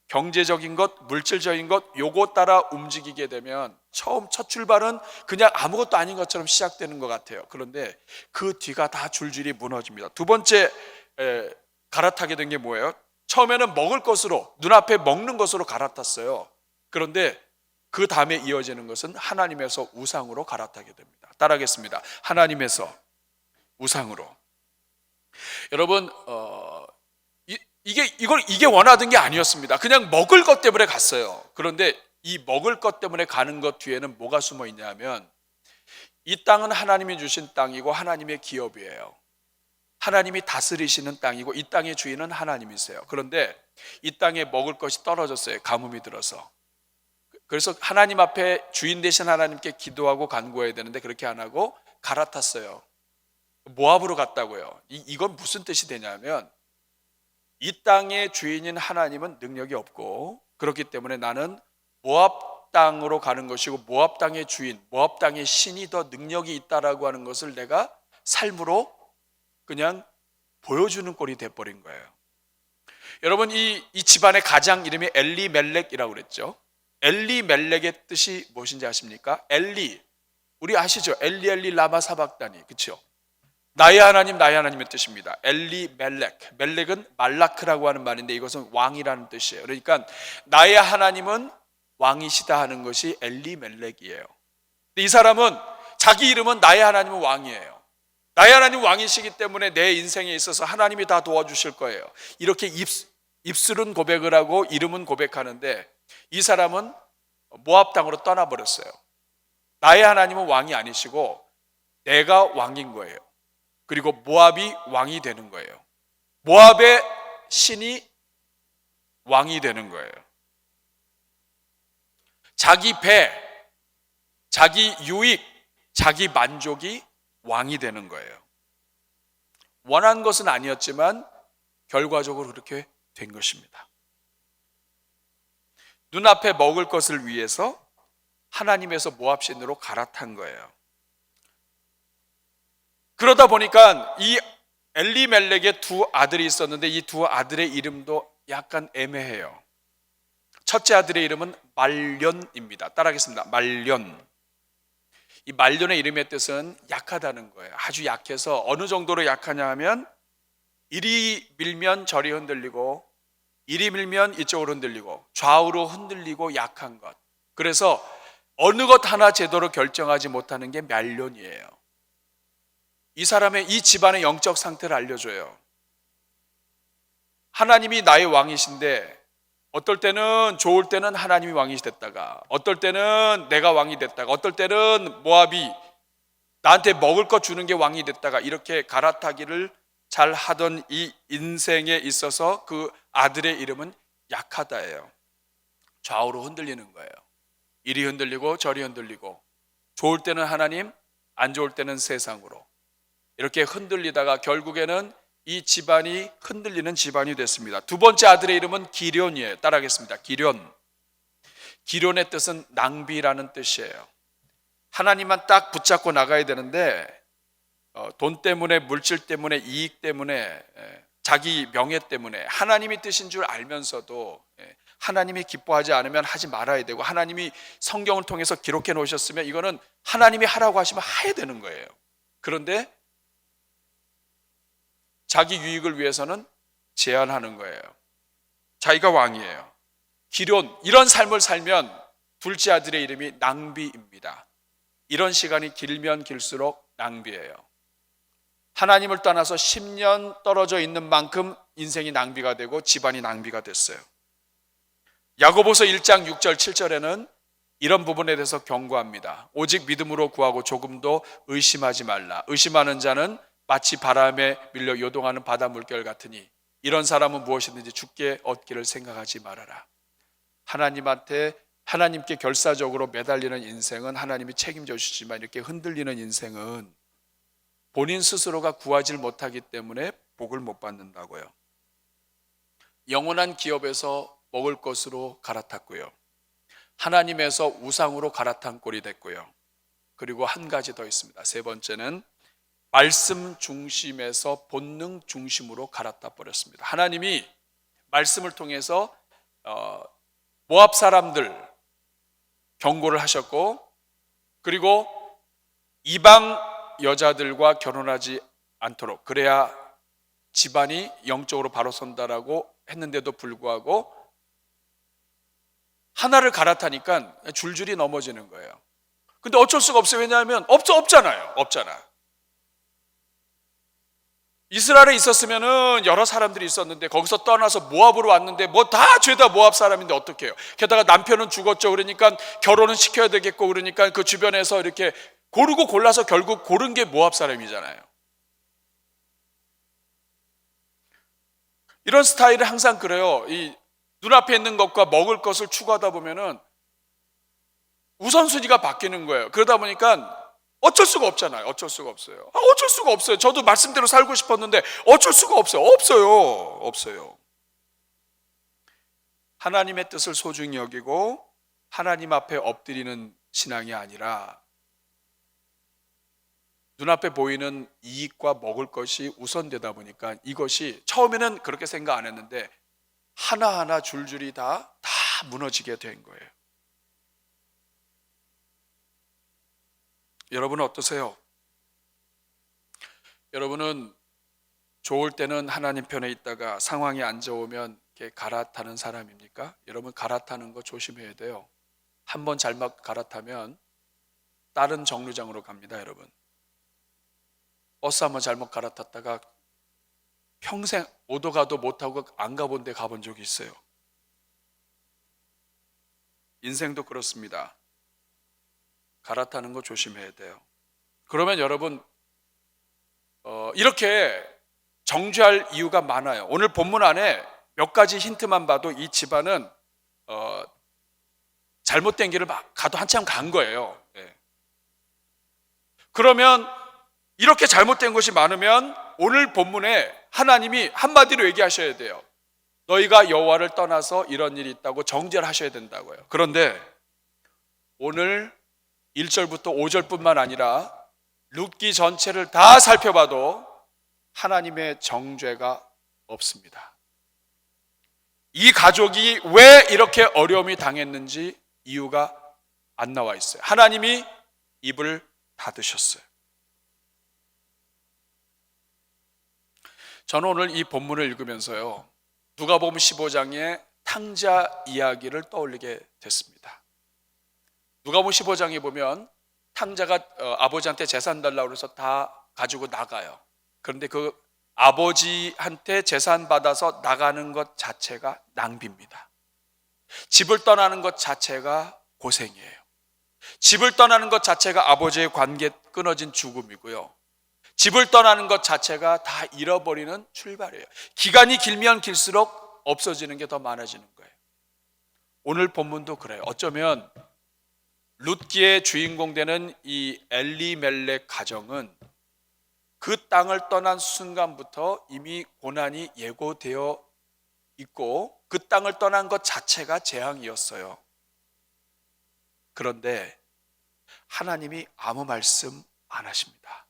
경제적인 것, 물질적인 것 요거 따라 움직이게 되면 첫 출발은 그냥 아무것도 아닌 것처럼 시작되는 것 같아요. 그런데 그 뒤가 다 줄줄이 무너집니다. 두 번째 갈아타게 된 게 뭐예요? 처음에는 먹을 것으로 눈앞에 먹는 것으로 갈아탔어요. 그런데 그 다음에 이어지는 것은 하나님에서 우상으로 갈아타게 됩니다. 따라하겠습니다. 하나님에서 우상으로. 여러분 이게 원하던 게 아니었습니다. 그냥 먹을 것 때문에 갔어요. 그런데 이 먹을 것 때문에 가는 것 뒤에는 뭐가 숨어 있냐면 이 땅은 하나님이 주신 땅이고 하나님의 기업이에요. 하나님이 다스리시는 땅이고 이 땅의 주인은 하나님이세요. 그런데 이 땅에 먹을 것이 떨어졌어요. 가뭄이 들어서. 그래서 하나님 앞에 주인 되신 하나님께 기도하고 간구해야 되는데 그렇게 안 하고 갈아탔어요. 모압으로 갔다고요. 이건 무슨 뜻이 되냐면 이 땅의 주인인 하나님은 능력이 없고 그렇기 때문에 나는 모압 땅으로 가는 것이고 모압 땅의 주인, 모압 땅의 신이 더 능력이 있다라고 하는 것을 내가 삶으로 그냥 보여주는 꼴이 돼버린 거예요. 여러분 이 집안의 가장 이름이 엘리멜렉이라고 그랬죠. 엘리멜렉의 뜻이 무엇인지 아십니까? 엘리, 우리 아시죠? 엘리 엘리 라마 사박다니, 그렇죠? 나의 하나님 나의 하나님의 뜻입니다. 엘리멜렉, 멜렉은 말라크라고 하는 말인데 이것은 왕이라는 뜻이에요. 그러니까 나의 하나님은 왕이시다 하는 것이 엘리멜렉이에요. 근데 이 사람은 자기 이름은 나의 하나님은 왕이에요. 나의 하나님 왕이시기 때문에 내 인생에 있어서 하나님이 다 도와주실 거예요. 이렇게 입술은 고백을 하고 이름은 고백하는데 이 사람은 모압 땅으로 떠나버렸어요. 나의 하나님은 왕이 아니시고 내가 왕인 거예요. 그리고 모압이 왕이 되는 거예요. 모압의 신이 왕이 되는 거예요. 자기 배, 자기 유익, 자기 만족이 왕이 되는 거예요. 원한 것은 아니었지만 결과적으로 그렇게 된 것입니다. 눈앞에 먹을 것을 위해서 하나님에서 모압신으로 갈아탄 거예요. 그러다 보니까 이 엘리멜렉의 두 아들이 있었는데 이 두 아들의 이름도 약간 애매해요. 첫째 아들의 이름은 말련입니다. 따라하겠습니다. 말련. 이 말련의 이름의 뜻은 약하다는 거예요. 아주 약해서 어느 정도로 약하냐 하면 이리 밀면 저리 흔들리고 이리 밀면 이쪽으로 흔들리고 좌우로 흔들리고 약한 것. 그래서 어느 것 하나 제대로 결정하지 못하는 게 말련이에요. 이 사람의 이 집안의 영적 상태를 알려줘요. 하나님이 나의 왕이신데 어떨 때는 좋을 때는 하나님이 왕이 됐다가 어떨 때는 내가 왕이 됐다가 어떨 때는 모압이 나한테 먹을 것 주는 게 왕이 됐다가 이렇게 갈아타기를 잘 하던 이 인생에 있어서 그 아들의 이름은 약하다예요. 좌우로 흔들리는 거예요. 이리 흔들리고 저리 흔들리고 좋을 때는 하나님, 안 좋을 때는 세상으로 이렇게 흔들리다가 결국에는 이 집안이 흔들리는 집안이 됐습니다. 두 번째 아들의 이름은 기련이에요. 따라하겠습니다. 기련. 기련의 뜻은 낭비라는 뜻이에요. 하나님만 딱 붙잡고 나가야 되는데 돈 때문에, 물질 때문에, 이익 때문에, 자기 명예 때문에 하나님이 뜻인 줄 알면서도 하나님이 기뻐하지 않으면 하지 말아야 되고 하나님이 성경을 통해서 기록해 놓으셨으면 이거는 하나님이 하라고 하시면 해야 되는 거예요. 그런데 자기 유익을 위해서는 제한하는 거예요. 자기가 왕이에요. 기련, 이런 삶을 살면 둘째 아들의 이름이 낭비입니다. 이런 시간이 길면 길수록 낭비예요. 하나님을 떠나서 10년 떨어져 있는 만큼 인생이 낭비가 되고 집안이 낭비가 됐어요. 야고보서 1장 6절 7절에는 이런 부분에 대해서 경고합니다. 오직 믿음으로 구하고 조금도 의심하지 말라. 의심하는 자는 마치 바람에 밀려 요동하는 바다 물결 같으니 이런 사람은 무엇이든지 죽게 얻기를 생각하지 말아라. 하나님께 결사적으로 매달리는 인생은 하나님이 책임져 주시지만 이렇게 흔들리는 인생은 본인 스스로가 구하지 못하기 때문에 복을 못 받는다고요. 영원한 기업에서 먹을 것으로 갈아탔고요. 하나님에서 우상으로 갈아탄 꼴이 됐고요. 그리고 한 가지 더 있습니다. 세 번째는 말씀 중심에서 본능 중심으로 갈아타 버렸습니다. 하나님이 말씀을 통해서 모압 사람들 경고를 하셨고 그리고 이방 여자들과 결혼하지 않도록 그래야 집안이 영적으로 바로 선다라고 했는데도 불구하고 하나를 갈아타니까 줄줄이 넘어지는 거예요. 근데 어쩔 수가 없어요. 왜냐하면 없잖아요. 이스라엘에 있었으면은 여러 사람들이 있었는데 거기서 떠나서 모압으로 왔는데 뭐 다 죄다 모압 사람인데 어떻게 해요? 게다가 남편은 죽었죠. 그러니까 결혼은 시켜야 되겠고 그러니까 그 주변에서 이렇게 고르고 골라서 결국 고른 게 모압 사람이잖아요. 이런 스타일은 항상 그래요. 이 눈앞에 있는 것과 먹을 것을 추구하다 보면은 우선순위가 바뀌는 거예요. 그러다 보니까 어쩔 수가 없잖아요. 어쩔 수가 없어요. 어쩔 수가 없어요. 저도 말씀대로 살고 싶었는데 어쩔 수가 없어요. 없어요. 하나님의 뜻을 소중히 여기고 하나님 앞에 엎드리는 신앙이 아니라 눈앞에 보이는 이익과 먹을 것이 우선되다 보니까 이것이 처음에는 그렇게 생각 안 했는데 하나하나 줄줄이 다 무너지게 된 거예요. 여러분은 어떠세요? 여러분은 좋을 때는 하나님 편에 있다가 상황이 안 좋으면 이렇게 갈아타는 사람입니까? 여러분, 갈아타는 거 조심해야 돼요. 한번 잘못 갈아타면 다른 정류장으로 갑니다, 여러분. 버스 한번 잘못 갈아탔다가 평생 오도 가도 못하고 안 가본 데 가본 적이 있어요. 인생도 그렇습니다. 갈아타는 거 조심해야 돼요. 그러면 여러분, 이렇게 정죄할 이유가 많아요. 오늘 본문 안에 몇 가지 힌트만 봐도 이 집안은 잘못된 길을 가도 한참 간 거예요. 예. 그러면 이렇게 잘못된 것이 많으면 오늘 본문에 하나님이 한마디로 얘기하셔야 돼요. 너희가 여호와를 떠나서 이런 일이 있다고 정죄를 하셔야 된다고요. 그런데 오늘 1절부터 5절뿐만 아니라 룻기 전체를 다 살펴봐도 하나님의 정죄가 없습니다. 이 가족이 왜 이렇게 어려움이 당했는지 이유가 안 나와 있어요. 하나님이 입을 닫으셨어요. 저는 오늘 이 본문을 읽으면서요, 누가복음 15장의 탕자 이야기를 떠올리게 됐습니다. 누가복음 15장에 보면 탕자가 아버지한테 재산 달라고 해서 다 가지고 나가요. 그런데 그 아버지한테 재산 받아서 나가는 것 자체가 낭비입니다. 집을 떠나는 것 자체가 고생이에요. 집을 떠나는 것 자체가 아버지의 관계 끊어진 죽음이고요. 집을 떠나는 것 자체가 다 잃어버리는 출발이에요. 기간이 길면 길수록 없어지는 게 더 많아지는 거예요. 오늘 본문도 그래요. 어쩌면 룻기의 주인공 되는 이 엘리멜렉 가정은 그 땅을 떠난 순간부터 이미 고난이 예고되어 있고 그 땅을 떠난 것 자체가 재앙이었어요. 그런데 하나님이 아무 말씀 안 하십니다.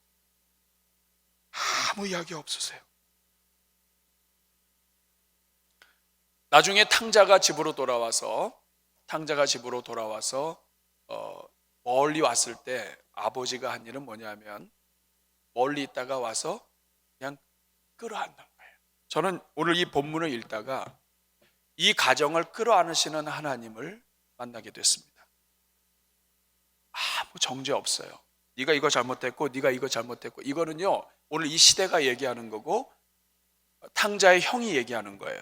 아무 이야기 없으세요. 나중에 탕자가 집으로 돌아와서 멀리 왔을 때 아버지가 한 일은 뭐냐면 멀리 있다가 와서 그냥 끌어안는 거예요. 저는 오늘 이 본문을 읽다가 이 가정을 끌어안으시는 하나님을 만나게 됐습니다. 아무 정죄 없어요. 네가 이거 잘못했고 네가 이거 잘못했고, 이거는요 오늘 이 시대가 얘기하는 거고 탕자의 형이 얘기하는 거예요.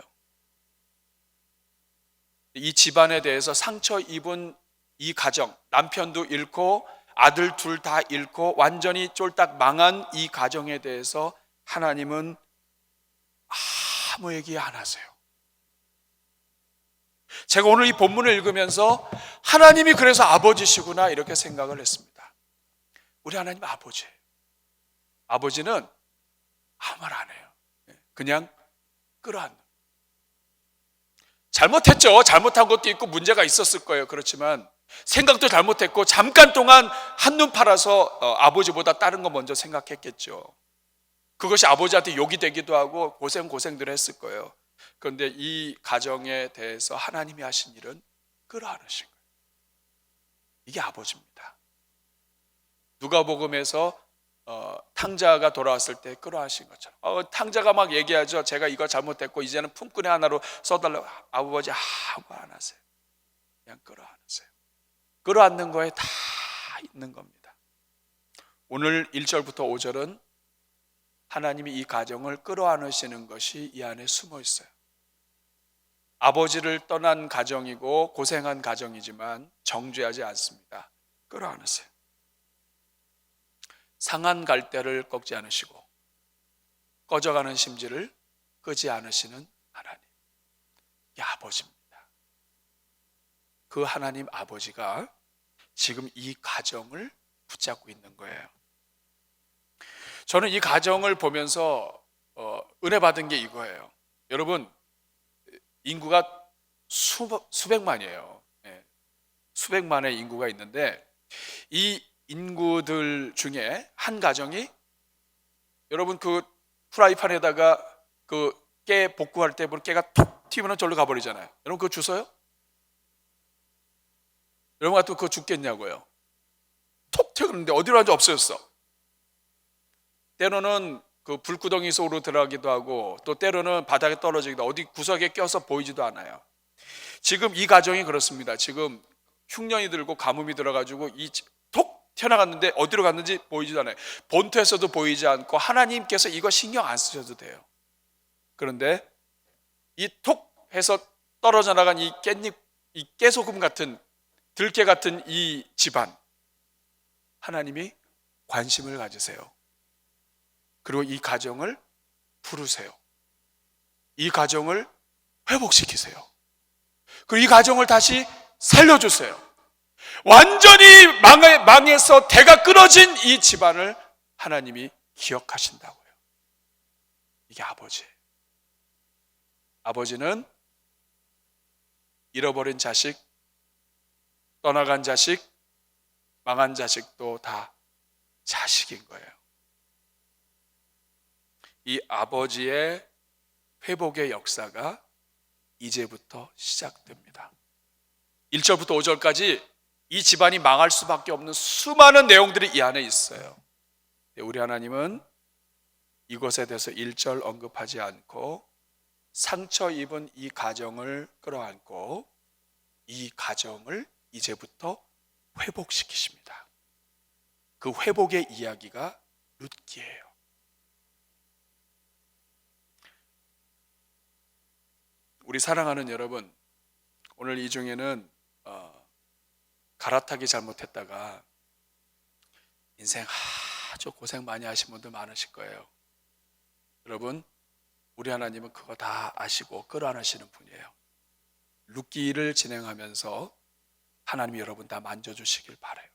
이 집안에 대해서 상처 입은 이 가정, 남편도 잃고 아들 둘 다 잃고 완전히 쫄딱 망한 이 가정에 대해서 하나님은 아무 얘기 안 하세요. 제가 오늘 이 본문을 읽으면서 하나님이 그래서 아버지시구나 이렇게 생각을 했습니다. 우리 하나님 아버지예요. 아버지는 아무 말 안 해요. 그냥 끌어안는. 잘못했죠. 잘못한 것도 있고 문제가 있었을 거예요. 그렇지만 생각도 잘못했고 잠깐 동안 한눈 팔아서 아버지보다 다른 거 먼저 생각했겠죠. 그것이 아버지한테 욕이 되기도 하고 고생들 했을 거예요. 그런데 이 가정에 대해서 하나님이 하신 일은 끌어안으신 거예요. 이게 아버지입니다. 누가복음에서 탕자가 돌아왔을 때 끌어안으신 것처럼 탕자가 막 얘기하죠. 제가 이거 잘못했고 이제는 품꾼의 하나로 써달라고. 아버지 아무 말 안 하세요. 그냥 끌어안으세요. 끌어안는 거에 다 있는 겁니다. 오늘 1절부터 5절은 하나님이 이 가정을 끌어안으시는 것이 이 안에 숨어 있어요. 아버지를 떠난 가정이고 고생한 가정이지만 정죄하지 않습니다. 끌어안으세요. 상한 갈대를 꺾지 않으시고 꺼져가는 심지를 끄지 않으시는 하나님. 이게 아버지입니다. 그 하나님 아버지가 지금 이 가정을 붙잡고 있는 거예요. 저는 이 가정을 보면서 은혜 받은 게 이거예요. 여러분, 인구가 수백만이에요. 수백만의 인구가 있는데 이 인구들 중에 한 가정이, 여러분 그 프라이팬에다가 그 깨 볶음할 때 보면 깨가 톡 튀면 절로 가버리잖아요. 여러분 그거 주워요? 여러분 같으면 그거 죽겠냐고요. 톡 튀었는데 어디로 간지 없어졌어. 때로는 그 불구덩이 속으로 들어가기도 하고 또 때로는 바닥에 떨어지기도 하고 어디 구석에 껴서 보이지도 않아요. 지금 이 가정이 그렇습니다. 지금 흉년이 들고 가뭄이 들어가지고 이 톡 튀어나갔는데 어디로 갔는지 보이지도 않아요. 본토에서도 보이지 않고 하나님께서 이거 신경 안 쓰셔도 돼요. 그런데 이 톡 해서 떨어져 나간 이 깻잎, 이 깨소금 같은 들깨 같은 이 집안, 하나님이 관심을 가지세요. 그리고 이 가정을 부르세요. 이 가정을 회복시키세요. 그리고 이 가정을 다시 살려주세요. 완전히 망해서 대가 끊어진 이 집안을 하나님이 기억하신다고요. 이게 아버지예요. 아버지는 잃어버린 자식, 떠나간 자식, 망한 자식도 다 자식인 거예요. 이 아버지의 회복의 역사가 이제부터 시작됩니다. 1절부터 5절까지 이 집안이 망할 수밖에 없는 수많은 내용들이 이 안에 있어요. 우리 하나님은 이것에 대해서 1절 언급하지 않고 상처 입은 이 가정을 끌어안고 이 가정을 이제부터 회복시키십니다. 그 회복의 이야기가 룻기예요. 우리 사랑하는 여러분, 오늘 이 중에는 갈아타기 잘못했다가 인생 아주 고생 많이 하신 분들 많으실 거예요. 여러분, 우리 하나님은 그거 다 아시고 끌어안으시는 분이에요. 룻기를 진행하면서 하나님이 여러분 다 만져주시길 바라요.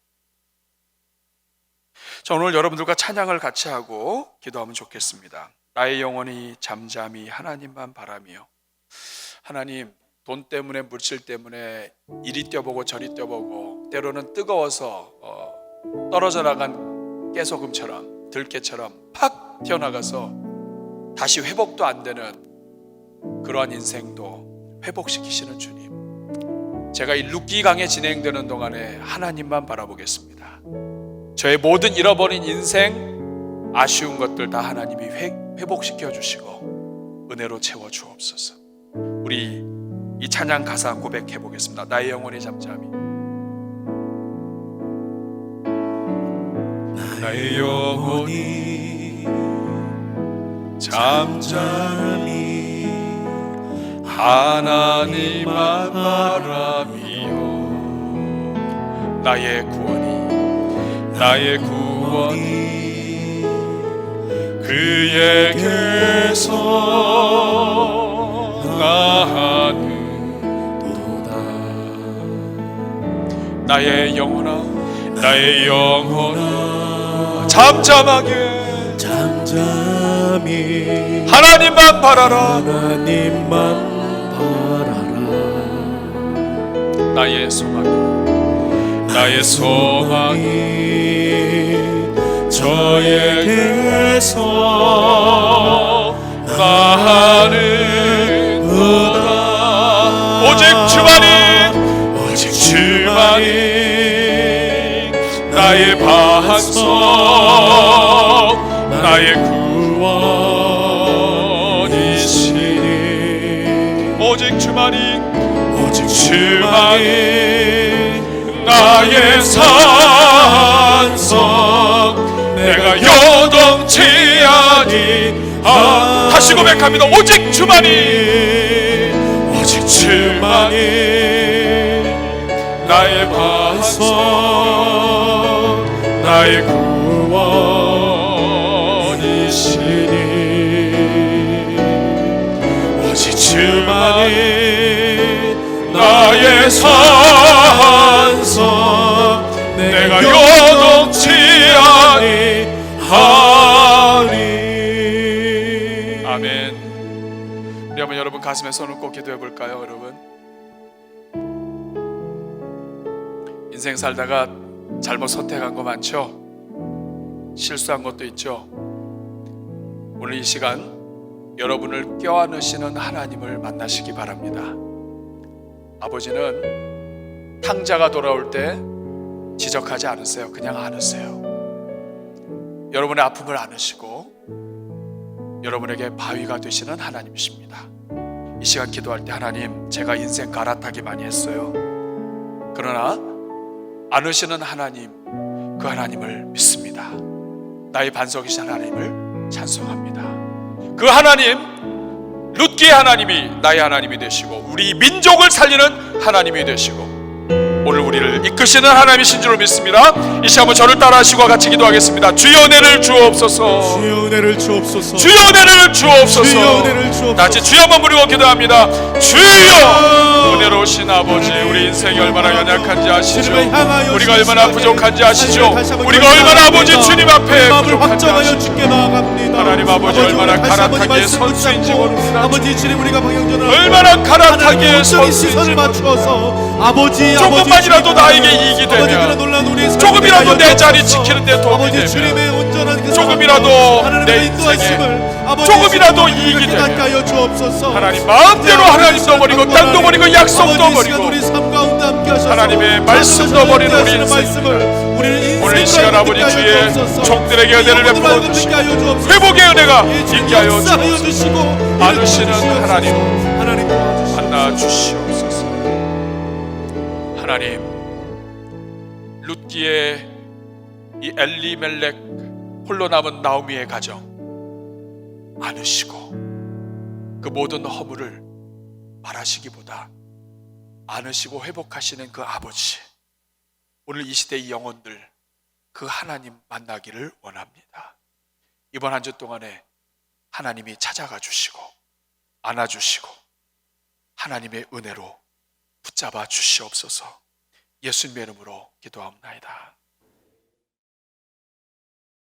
자, 오늘 여러분들과 찬양을 같이 하고 기도하면 좋겠습니다. 나의 영혼이 잠잠히 하나님만 바라며, 하나님, 돈 때문에 물질 때문에 이리 뛰어보고 저리 뛰어보고 때로는 뜨거워서 떨어져 나간 깨소금처럼 들깨처럼 팍 튀어나가서 다시 회복도 안 되는 그러한 인생도 회복시키시는 주님, 제가 이 룻기 강에 진행되는 동안에 하나님만 바라보겠습니다. 저의 모든 잃어버린 인생, 아쉬운 것들 다 하나님이 회복시켜 주시고 은혜로 채워 주옵소서. 우리 이 찬양 가사 고백해 보겠습니다. 나의 영혼이 잠잠히, 나의 영혼이 잠잠히 하나님만 바라며, 나의 구원이 그에게서 나하는도다. 나의 영혼아 잠잠히 하나님만 바라라. 나의 소망이 저에게서 나하는도다. 오직 주만이 나의 반석, 나의 구원이시니. 오직 주만이 나의 산성, 내가 요동치 아니하리. 다시 고백합니다. 오직 주만이 나의 반석, 나의 구원이시니. 오직 주만이 나의 산성, 내가 요동치 아니하리. 아멘. 우리 한번 여러분 가슴에 손을 꼭 기도해 볼까요? 여러분, 인생 살다가 잘못 선택한 거 많죠? 실수한 것도 있죠? 오늘 이 시간 여러분을 껴안으시는 하나님을 만나시기 바랍니다. 아버지는 탕자가 돌아올 때 지적하지 않으세요. 그냥 안으세요. 여러분의 아픔을 안으시고 여러분에게 바위가 되시는 하나님이십니다. 이 시간 기도할 때 하나님, 제가 인생 갈아타기 많이 했어요. 그러나 안으시는 하나님, 그 하나님을 믿습니다. 나의 반석이신 하나님을 찬송합니다. 그 하나님, 룻기의 하나님이 나의 하나님이 되시고 우리 민족을 살리는 하나님이 되시고 오늘 우리를 이끄시는 하나님이신 줄 믿습니다. 이 시간 한번 저를 따라하시고 같이 기도하겠습니다. 주여 은혜를 주옵소서. 주여 은혜를 주옵소서. 주여 은혜를 주옵소서. 주여 은혜를 주옵소서. 다 같이 주여 한번 부르고 기도합니다. 주여 은혜로우신 아버지, 우리 인생이 얼마나 연약한지 아시죠? 우리가 얼마나 부족한지 아시죠? 우리가 얼마나 아버지 주님 앞에 부족한지 아시죠? 하나님 아버지, 얼마나 가라타기의 선수인지 모릅니다. 아버지 주님, 우리가 방향전을 얼마나 가라타기의 선수인지 맞추어서 아버지, 조금만이라도 나에게 이익이 되면, 조금이라도 내 자리 지키는 데 도움이 되면, 조금이라도 내 인생에 조금이라도 이익이 되면 하나님 마음대로 하나님도 버리고 땅도 버리고 약속도 버리고 하나님의 말씀도 버리는 우리 인생, 오늘 이 시간 아버지 주의 종들에게 은혜를 베풀어 주시고 회복의 은혜가 있게 하여 주옵소서. 안으시는 하나님 만나 주시옵소서. 하나님, 룻기의 이 엘리멜렉 홀로 남은 나오미의 가정 안으시고 그 모든 허물을 말하시기보다 안으시고 회복하시는 그 아버지, 오늘 이 시대의 영혼들 그 하나님 만나기를 원합니다. 이번 한 주 동안에 하나님이 찾아가 주시고 안아주시고 하나님의 은혜로 붙잡아 주시옵소서. 예수님의 이름으로 기도합니다.